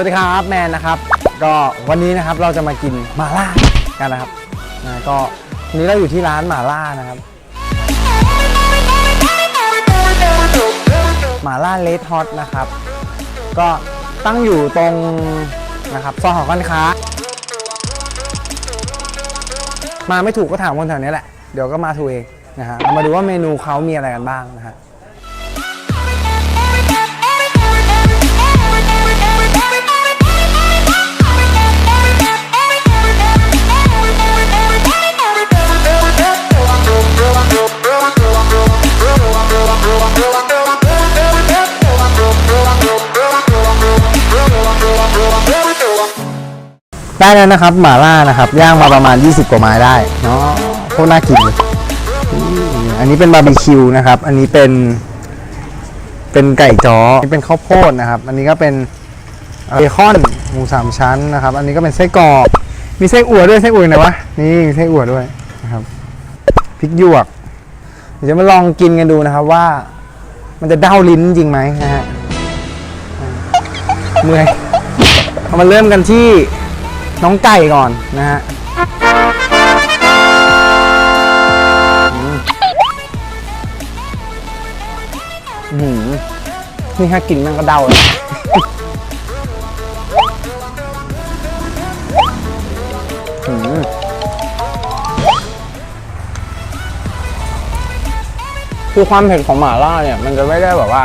วัสดีครับแมนนะครับก็วันนี้นะครับเราจะมากินหม่าล่ากันนะครับก็วันนี้เราอยู่ที่ร้านหม่าล่านะครับหม่าล่าเลดฮอตนะครับก็ตั้งอยู่ตรงนะครับซอยหอการค้ามาไม่ถูกก็ถามคนแถวนี้แหละเดี๋ยวก็มาถูกเองนะฮะมาดูว่าเมนูเขามีอะไรกันบ้างนะฮะได้แล้วนะครับหม่าล่านะครับย่างมาประมาณ20กว่าไม้ได้เนาะโคตรน่ากินเลยอันนี้เป็นบาร์บีคิวนะครับอันนี้เป็นไก่จ้อนี่เป็นข้าวโพดนะครับอันนี้ก็เป็นเบคอนหมู3ชั้นนะครับอันนี้ก็เป็นไส้กรอกมีไส้อั่วด้วยไส้อั่วไหนวะนี่มีไส้อั่วด้วยนะครับพริกหยวกเดี๋ยวจะมาลองกินกันดูนะครับว่ามันจะเด้าลิ้นจริงไหมนะฮะเมื่อยเอามาเริ่มกันที่น้องไก่ก่อนนะฮะนี่ถ้ากินมันก็เดาเลยคือความเผ็ดของหม่าล่าเนี่ยมันจะไม่ได้แบบว่า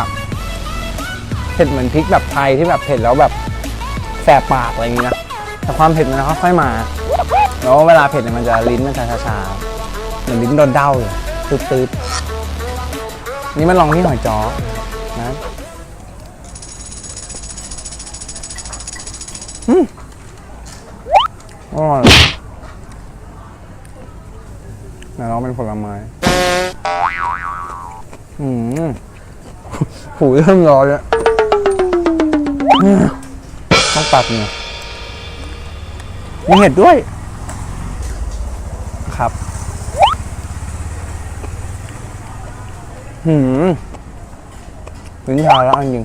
เผ็ดเหมือนพริกแบบไทยที่แบบเผ็ดแล้วแบบแสบปากอะไรอย่างนี้นะแต่ความเผ็ดมันค่อยๆมาแล้วเวลาเผ็ดเนี่ยมันจะลิ้นมันจะชาๆเหมือนลิ้นโดนเด้าเลยตืดๆนี่มันลองที่หอยจ้อนะอร่อยแต่เราเป็นผลไม้หูเริ่มร้อนแล้วต้องตัดเนี่ยมีเห็ดด้วยครับลิ้นชาแล้วจริง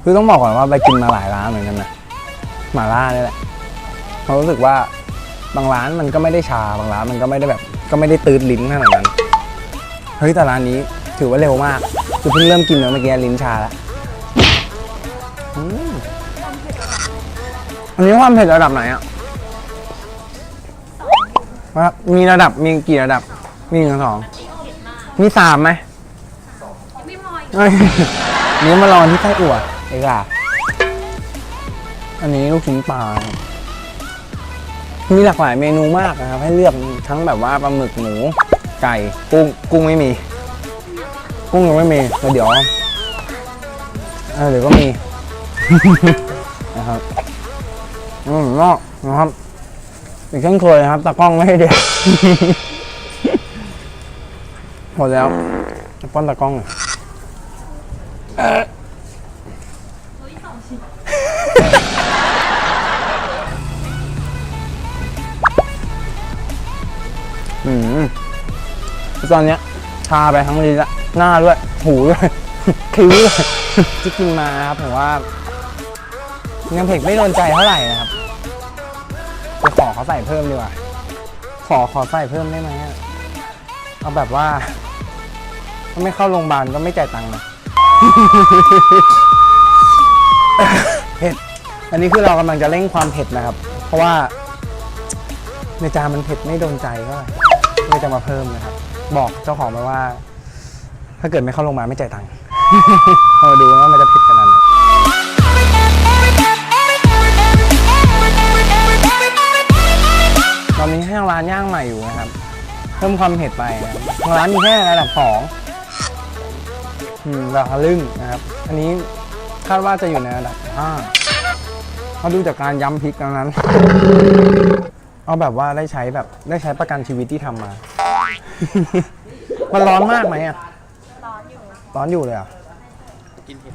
คือต้องบอกก่อนว่าไปกินมาหลายร้านเหมือนกันนะหม่าล่านี่แหละเรารู้สึกว่าบางร้านมันก็ไม่ได้ชาบางร้านมันก็ไม่ได้แบบก็ไม่ได้ตืดลิ้นขนาดนั้นเฮ้ยแต่ร้านนี้ถือว่าเร็วมากคือเพิ่งเริ่มกินเมื่อกี้ลิ้นชาแล้วอันนี้ความเผ็ดระดับไหนอ่ะมีระดับมีกี่ระดับมี1 2มี3ไหมไม่พอนี้มาลองที่ไส้อั่วไอ้ก่ะอันนี้ลูกชิ้นปลามีหลากหลายเมนูมากนะครับให้เลือกทั้งแบบว่าปลาหมึกหมูไก่กุ้งไม่มีกุ้งยังไม่มีแต่เดี๋ยวก็มีนะครับนอกนะครับอีกเช่นเคยครับตากล้องไม่ให้เด็ดหมดแล้วป้อนตากล้องตอนเนี้ยชาไปทั้งลิ้นละหน้าด้วยหูด้วยคิ้วด้วยที่กินมาครับผมว่ายังเผ็ดไม่โดนใจเท่าไหร่นะครับจะขอเขาใส่เพิ่มดีกว่าขอใส่เพิ่มได้ไหมเอาแบบว่าถ้าไม่เข้าโรงพยาบาลก็ไม่จ่ายตังค์นะเผ็ดอันนี้คือเรากำลังจะเร่งความเผ็ดนะครับเพราะว่าในจานมันเผ็ดไม่โดนใจเท่าไหร่เลยจะมาเพิ่มนะครับบอกเจ้าของไปว่าถ้าเกิดไม่เข้าโรงพยาบาลไม่จ่ายตังค์มาดูว่ามันจะเผ็ดขนาดไหนตอนนี้ให้ร้านย่างใหม่อยู่นะครับเพิ่มความเผ็ดไปทางร้านมีแค่ระดับ2ราคาลึ่งนะครับอันนี้คาดว่าจะอยู่ในระดับ5เขาดูจากการย้ำพริกตรงนั้นเอาแบบว่าได้ใช้ประกันชีวิตที่ทำมามันร้อนมากไหมอ่ะร้อนอยู่เลยอ่ะ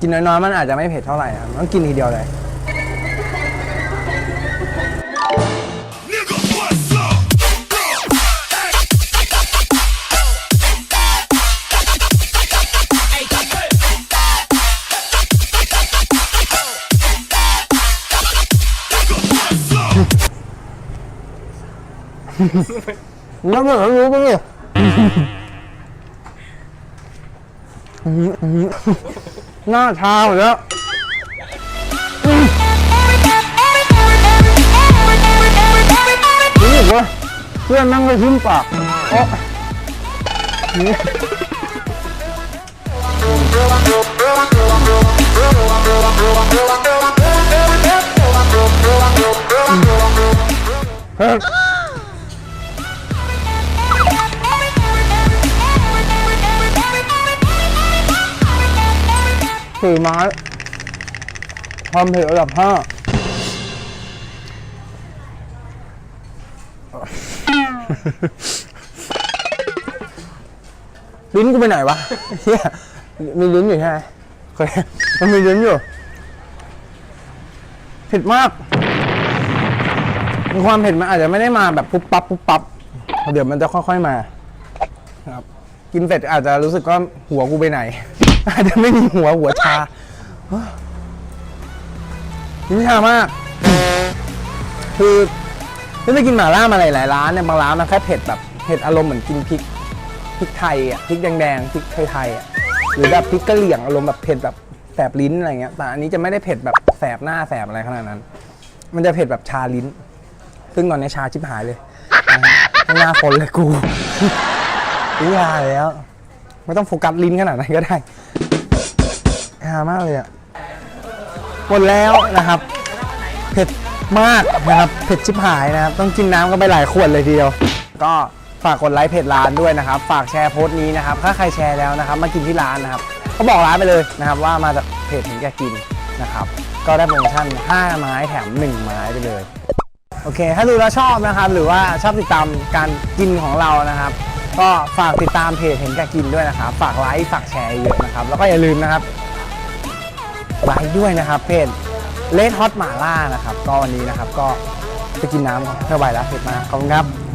กินน้อยๆมันอาจจะไม่เผ็ดเท่าไหร่ครับต้องกินทีเดียวเลย น้ำเหนือรู้ปะเนี่ยหน้าชาหมดแล้วรู้สึกว่าเพื่อนนั่งไปทิ้มปากนี่เฮ้ย4 ไม้ความเผ็ดระดับ 5ลิ้นกูไปไหนวะเฮียมีลิ้นอยู่ใช่ไหมเคยมันมีลิ้นอยู่เผ็ดมากความเผ็ดมันอาจจะไม่ได้มาแบบปุ๊บปั๊บปุ๊บปั๊บเดี๋ยวมันจะค่อยๆมาครับกินเสร็จอาจจะรู้สึกว่าหัวกูไปไหนอาจจะไม่มีหัวชาลิ้นชามากคือถ้าไปกินหม่าล่ามาหลายๆร้านเนี่ยบางร้านมันแค่เผ็ดแบบเผ็ดอารมณ์เหมือนกินพริกไทยอ่ะพริกแดงๆพริกไทยอ่ะหรือแบบพริกกะเหรี่ยงอารมณ์แบบเผ็ดแบบแสบลิ้นอะไรเงี้ยแต่อันนี้จะไม่ได้เผ็ดแบบแสบหน้าแสบอะไรขนาดนั้นมันจะเผ็ดแบบชาลิ้นซึ่งตอนนี้ชาชิบหายเลยไม่น่าคนเลยกูลิ้นชาแล้วไม่ต้องโฟกัสลิ้นขนาดนั้นก็ได้ชามากเลยอ่ะหมดแล้วนะครับเผ็ดมากนะครับเผ็ดชิบหายนะครับต้องกินน้ำกันไปหลายขวดเลยทีเดียวก็ฝากกดไลค์เพจร้านด้วยนะครับฝากแชร์โพสต์นี้นะครับถ้าใครแชร์แล้วนะครับมากินที่ร้านนะครับก็บอกร้านไปเลยนะครับว่ามาจากเพจเห็นแก่กินนะครับก็ได้โปรโมชั่น5 ไม้แถม1 ไม้ไปเลยโอเคถ้าดูแล้วชอบนะครับหรือว่าชอบติดตามการกินของเรานะครับก็ฝากติดตามเพจเห็นแก่กินด้วยนะครับฝากไลค์ฝากแชร์เยอะนะครับแล้วก็อย่าลืมนะครับไลค์ด้วยนะครับเพจเลดฮอตหม่าล่านะครับก็วันนี้นะครับก็ไปกินน้ำก่อนไม่ไหวแล้วเผ็ดมากขอบคุณครับ